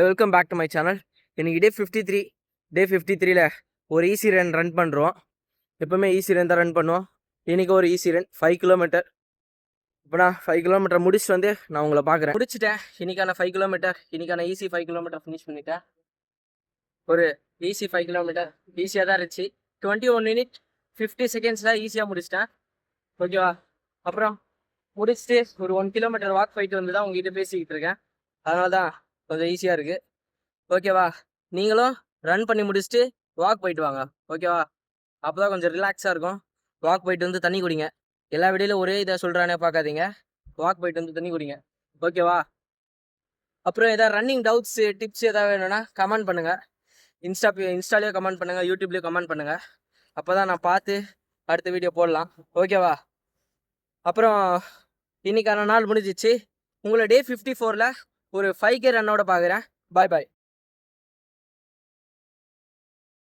Welcome back to my channel. இன்னைக்கு day 53ல ஒரு easy run பண்ணுறோம். எப்போவுமே ஈஸி ரன் தான் ரன் பண்ணுவோம். இன்றைக்கி ஒரு ஈஸி ரன் 5 கிலோமீட்டர். இப்போ நான் 5 கிலோமீட்டர் முடிச்சுட்டு வந்து நான் உங்களை பார்க்குறேன். முடிச்சுட்டேன். இன்றைக்கான 5 கிலோமீட்டர், இன்றைக்கான ஈஸி 5 கிலோமீட்டர் ஃபினிஷ் பண்ணிட்டேன். ஒரு ஈஸி 5 கிலோமீட்டர் ஈஸியாக தான் இருந்துச்சு. 21 minutes 50 seconds ஈஸியாக முடிச்சிட்டேன். ஓகேவா? அப்புறம் முடிச்சுட்டு ஒரு 1 கிலோமீட்டர் வாக் போயிட்டு வந்து தான் உங்ககிட்ட பேசிக்கிட்டு இருக்கேன். அதனால தான் கொஞ்சம் ஈஸியாக இருக்குது. ஓகேவா? நீங்களும் ரன் பண்ணி முடிச்சுட்டு வாக் போயிட்டு வாங்க. ஓகேவா? அப்போ தான் கொஞ்சம் ரிலாக்ஸாக இருக்கும். வாக் போயிட்டு வந்து தண்ணி குடிங்க. எல்லா வீடியோவில் ஒரே இதை சொல்கிறானே பார்க்காதீங்க. வாக் போயிட்டு வந்து தண்ணி குடிங்க. ஓகேவா? அப்புறம் எதாவது ரன்னிங் டவுட்ஸு டிப்ஸ் எதாவது வேணும்னா கமெண்ட் பண்ணுங்கள். இன்ஸ்டாலேயோ கமெண்ட் பண்ணுங்கள், யூடியூப்லேயும் கமெண்ட் பண்ணுங்கள். அப்போ தான் நான் பார்த்து அடுத்த வீடியோ போடலாம். ஓகேவா? அப்புறம் இன்றைக்கான நாள் முடிஞ்சிச்சு. உங்களை டே 54ல் ஒரு 5K ரன்னோட பார்க்குறேன். பாய் பாய்.